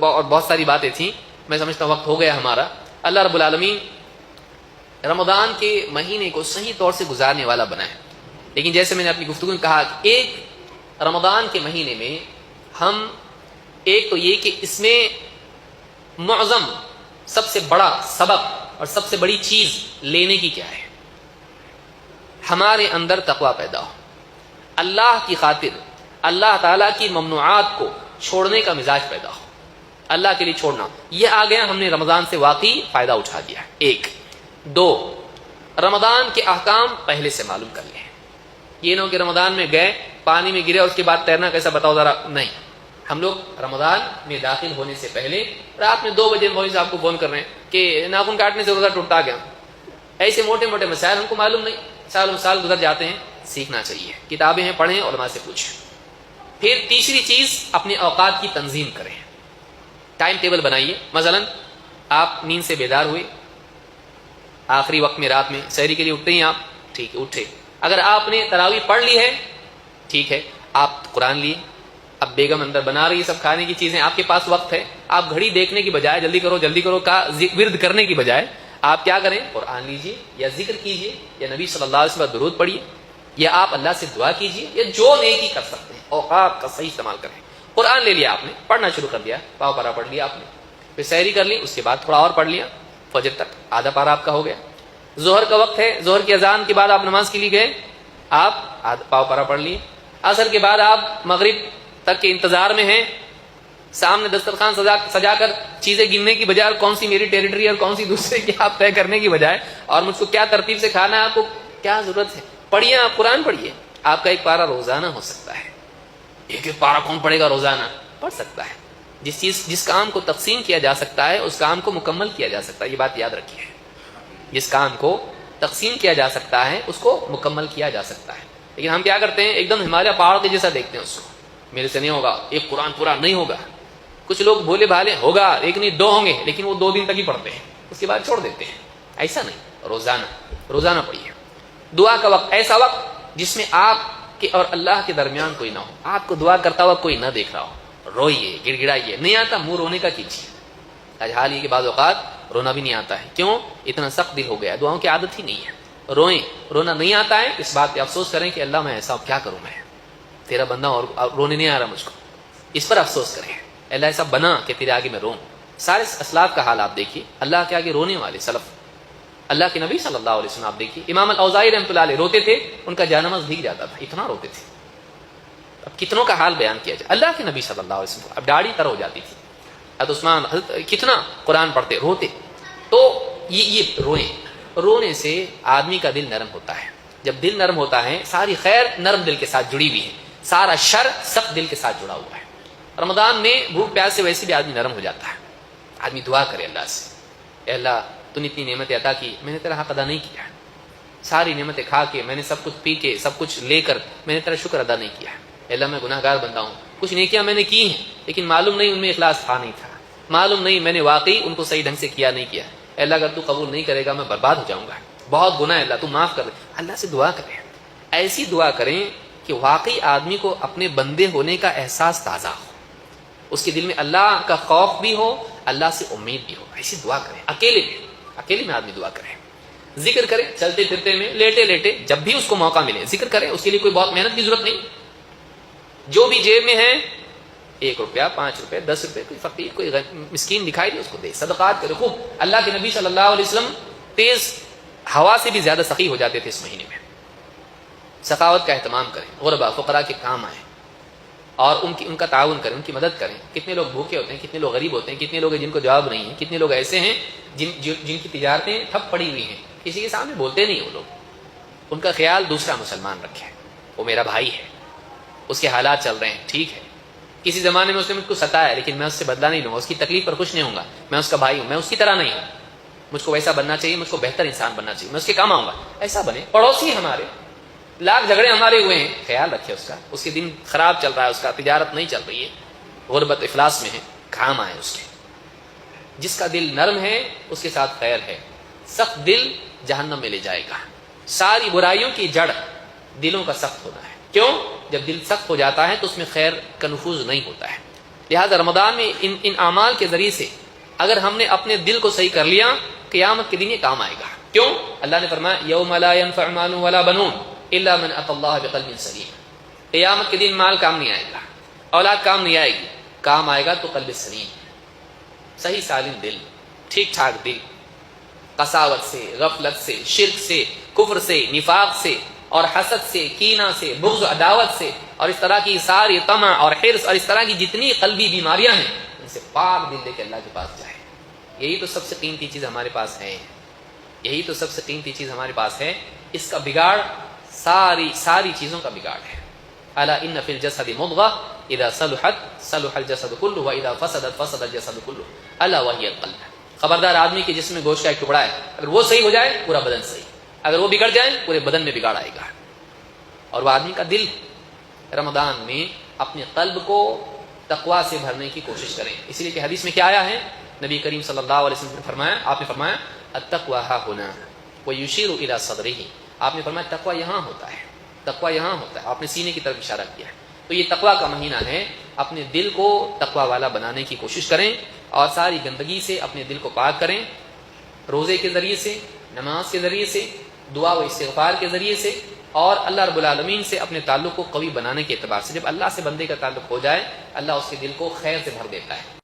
اور بہت ساری باتیں تھیں، میں سمجھتا ہوں وقت ہو گیا ہمارا۔ اللہ رب العالمین رمضان کے مہینے کو صحیح طور سے گزارنے والا بنائے، لیکن جیسے میں نے اپنی گفتگو میں کہا کہ ایک رمضان کے مہینے میں ہم ایک تو یہ کہ اس میں معظم سب سے بڑا سبب اور سب سے بڑی چیز لینے کی کیا ہے، ہمارے اندر تقوی پیدا ہو، اللہ کی خاطر اللہ تعالیٰ کی ممنوعات کو چھوڑنے کا مزاج پیدا ہو، اللہ کے لیے چھوڑنا، یہ آ گیا، ہم نے رمضان سے واقعی فائدہ اٹھا دیا۔ ایک دو، رمضان کے احکام پہلے سے معلوم کر لیں، یہ نہ کہ رمضان میں گئے پانی میں گرے اور اس کے بعد تیرنا کیسا بتاؤ ذرا، نہیں، ہم لوگ رمضان میں داخل ہونے سے پہلے رات میں 2 بجے مولوی صاحب کو فون کر رہے ہیں کہ ناخن کاٹنے سے روزہ ٹوٹا گیا، ایسے موٹے موٹے مسائل ہم کو معلوم نہیں، سال گزر جاتے ہیں، سیکھنا چاہیے، کتابیں ہیں پڑھیں، علماء سے پوچھیں۔ پھر تیسری چیز، اپنے اوقات کی تنظیم کریں، ٹائم ٹیبل بنائیے، مثلا آپ نیند سے بیدار ہوئے آخری وقت میں، رات میں سحری کے لیے اٹھتے ہیں آپ، ٹھیک ہے اٹھے، اگر آپ نے تراویح پڑھ لی ہے ٹھیک ہے، آپ قرآن لیے، اب بیگم اندر بنا رہی ہے سب کھانے کی چیزیں، آپ کے پاس وقت ہے، آپ گھڑی دیکھنے کی بجائے جلدی کرو کا ورد کرنے کی بجائے آپ کیا کریں، قرآن لیجئے یا ذکر کیجئے یا نبی صلی اللہ علیہ وسلم پر درود پڑھیے یا آپ اللہ سے دعا کیجئے یا جو نیکی کر سکتے ہیں، اوقات کا صحیح استعمال کریں۔ قرآن لے لیا آپ نے، پڑھنا شروع کر دیا، پاؤ پارا پڑھ لیا آپ نے، پھر سحری کر لی، اس کے بعد تھوڑا اور پڑھ لیا، فجر تک آدھا پارا آپ کا ہو گیا۔ ظہر کا وقت ہے، ظہر کی اذان کے بعد آپ نماز کے لیے گئے، آپ پاؤ پارا پڑھ لیے۔ عصر کے بعد آپ مغرب تک کے انتظار میں ہیں، سامنے دسترخوان سجا کر چیزیں گننے کی بجائے کون سی میری ٹیریٹری اور کون سی دوسرے کی آپ طے کرنے کی بجائے اور مجھ کو کیا ترتیب سے کھانا ہے، آپ کو کیا ضرورت ہے، پڑھیے، آپ قرآن پڑھیے، آپ کا ایک پارا روزانہ ہو سکتا ہے، ایک پارا کون پڑھے گا روزانہ، پڑھ سکتا ہے، جس کام کو تقسیم کیا جا سکتا ہے اس کام کو مکمل کیا جا سکتا ہے، یہ بات یاد رکھیے، جس کام کو تقسیم کیا جا سکتا ہے اس کو مکمل کیا جا سکتا ہے، لیکن ہم کیا کرتے ہیں، ایک دم ہمارے پہاڑ کے جیسا دیکھتے ہیں اس کو، میرے سے نہیں ہوگا، ایک قرآن پورا نہیں ہوگا، کچھ لوگ بھولے بھالے ہوگا، ایک نہیں 2 ہوں گے، لیکن وہ 2 دن تک ہی پڑھتے ہیں، اس کے بعد چھوڑ دیتے ہیں، ایسا نہیں، روزانہ پڑھیے۔ دعا کا وقت، ایسا وقت جس میں آپ کے اور اللہ کے درمیان کوئی نہ ہو، آپ کو دعا کرتا ہوا کوئی نہ دیکھ رہا ہو، روئیے، گڑ گڑائیے، نہیں آتا منہ رونے کا کیجیے، آج حال ہی کے بعض اوقات رونا بھی نہیں آتا ہے، کیوں؟ اتنا سخت دل ہو گیا، دعاؤں کی عادت ہی نہیں ہے، روئیں، رونا نہیں آتا ہے، اس بات پہ افسوس کریں کہ اللہ میں ایسا کیا کروں، میں تیرا بندہ اور رونے نہیں آ رہا مجھ کو، اس پر افسوس کریں، اللہ ایسا بنا کہ تیرے آگے میں روں۔ سارے اسلاف کا حال آپ دیکھیے، اللہ کے آگے رونے والے سلف، اللہ کے نبی صلی اللہ علیہ وسلم آپ دیکھیے، امام الاوزاعی رحمۃ اللہ علیہ روتے تھے، ان کا جانماز بھیگ جاتا تھا، اتنا روتے تھے، اب کتنوں کا حال بیان کیا جائے، اللہ کے نبی صلی اللہ علیہ وسلم اب داڑھی تر ہو جاتی تھی، حضرت عثمان کتنا قرآن پڑھتے، روتے، تو یہ رونے سے آدمی کا دل نرم ہوتا ہے، جب دل نرم ہوتا ہے ساری خیر نرم دل کے ساتھ جڑی ہوئی ہے، سارا شر سخت دل کے ساتھ جڑا ہوا ہے۔ رمضان میں بھوک پیاس سے ویسے بھی آدمی نرم ہو جاتا ہے، آدمی دعا کرے اللہ سے، اے اللہ تو نے اتنی نعمتیں عطا کی، میں نے تیرا حق ادا نہیں کیا، ساری نعمتیں کھا کے میں نے سب کچھ پی کے سب کچھ لے کر میں نے تیرا شکر ادا نہیں کیا، اے اللہ میں گناہ گار بندہ ہوں، کچھ نیکیاں میں نے کی ہیں لیکن معلوم نہیں ان میں اخلاص تھا نہیں تھا، معلوم نہیں میں نے واقعی ان کو صحیح ڈھنگ سے کیا نہیں کیا، اے اللہ اگر تو قبول نہیں کرے گا میں برباد ہو جاؤں گا، بہت گناہ ہے اللہ تو معاف کر دے، اللہ سے دعا کریں، ایسی دعا کریں کہ واقعی آدمی کو اپنے بندے ہونے کا احساس تازہ ہو، اس کے دل میں اللہ کا خوف بھی ہو، اللہ سے امید بھی ہو، ایسی دعا کریں، اکیلے میں آدمی دعا کرے، ذکر کرے، چلتے پھرتے میں، لیٹے جب بھی اس کو موقع ملے ذکر کرے، اس کے لیے کوئی بہت محنت کی ضرورت نہیں، جو بھی جیب میں ہے 1 روپیہ 5 روپے 10 روپے، کوئی فقیر کوئی مسکین دکھائی دے اس کو دے، صدقات کرے خوب، اللہ کے نبی صلی اللہ علیہ وسلم تیز ہوا سے بھی زیادہ سخی ہو جاتے تھے اس مہینے میں، سخاوت کا اہتمام کریں، غربا فقراء کے کام آئیں اور ان کا تعاون کریں، ان کی مدد کریں، کتنے لوگ بھوکے ہوتے ہیں، کتنے لوگ غریب ہوتے ہیں، کتنے لوگ ہیں جن کو جواب نہیں ہے، کتنے لوگ ایسے ہیں جن کی تجارتیں ٹھپ پڑی ہوئی ہیں، کسی کے سامنے بولتے نہیں وہ لوگ، ان کا خیال دوسرا مسلمان رکھے، وہ میرا بھائی ہے، اس کے حالات چل رہے ہیں، ٹھیک ہے، کسی زمانے میں اس نے مجھ کو ستایا لیکن میں اس سے بدلہ نہیں لوں گا، اس کی تکلیف پر خوش نہیں ہوں گا، میں اس کا بھائی ہوں، میں اس کی طرح نہیں ہوں، مجھ کو ویسا بننا چاہیے، مجھ کو بہتر انسان بننا چاہیے، میں اس کے کام آؤں گا، ایسا بنے، پڑوسی ہمارے لاکھ جھگڑے ہمارے ہوئے ہیں، خیال رکھے اس کا، اس کے دن خراب چل رہا ہے، اس کا تجارت نہیں چل رہی ہے، غربت افلاس میں ہے، کام آئے اس کے، جس کا دل نرم ہے اس کے ساتھ خیر ہے، سخت دل جہنم میں لے جائے گا، ساری برائیوں کی جڑ دلوں کا سخت ہونا ہے، کیوں؟ جب دل سخت ہو جاتا ہے تو اس میں خیر کا نفوذ نہیں ہوتا ہے، لہٰذا رمضان میں ان اعمال کے ذریعے سے اگر ہم نے اپنے دل کو صحیح کر لیا، قیامت کے دن یہ کام آئے گا۔ کیوں؟ اللہ نے فرمایا یوم لا ينفع مال ولا بنون الا من اتى الله بقلب سلیم، قیامت کے دن مال کام نہیں آئے گا، اولاد کام نہیں آئے گی، کام آئے گا تو قلب سلیم، صحیح سالم دل، ٹھیک ٹھاک دل، قساوت سے، غفلت سے، شرک سے، کفر سے، نفاق سے اور حسد سے، کینہ سے، بغض و عداوت سے اور اس طرح کی ساری طمع اور حرص اور اس طرح کی جتنی قلبی بیماریاں ہیں ان سے پاک دل لے کے اللہ کے پاس جائے۔ یہی تو سب سے قیمتی چیز ہمارے پاس ہے، یہی تو سب سے قیمتی چیز ہمارے پاس ہے۔ اس کا بگاڑ ساری چیزوں کا بگاڑ ہے۔ الا ان فی الجسد مضغہ اذا صلحت صلح الجسد كله واذا فسدت فسد الجسد كله الا وهي القلب۔ خبردار آدمی کے جسم میں گوشت کا ایک ٹکڑا ہے، اگر وہ صحیح ہو جائے پورا بدن صحیح، اگر وہ بگڑ جائے پورے بدن میں بگاڑ آئے گا، اور وہ آدمی کا دل۔ رمضان میں اپنے قلب کو تقوی سے بھرنے کی کوشش کریں، اسی لیے کہ حدیث میں کیا آیا ہے، نبی کریم صلی اللہ علیہ وسلم نے فرمایا، آپ نے فرمایا التقوی ها هنا ويشير الى صدره، آپ نے فرمایا تقوی یہاں ہوتا ہے، تقوی یہاں ہوتا ہے، آپ نے سینے کی طرف اشارہ کیا ہے۔ تو یہ تقوی کا مہینہ ہے، اپنے دل کو تقوی والا بنانے کی کوشش کریں اور ساری گندگی سے اپنے دل کو پاک کریں، روزے کے ذریعے سے، نماز کے ذریعے سے، دعا و استغفار کے ذریعے سے، اور اللہ رب العالمین سے اپنے تعلق کو قوی بنانے کے اعتبار سے۔ جب اللہ سے بندے کا تعلق ہو جائے، اللہ اس کے دل کو خیر سے بھر دیتا ہے۔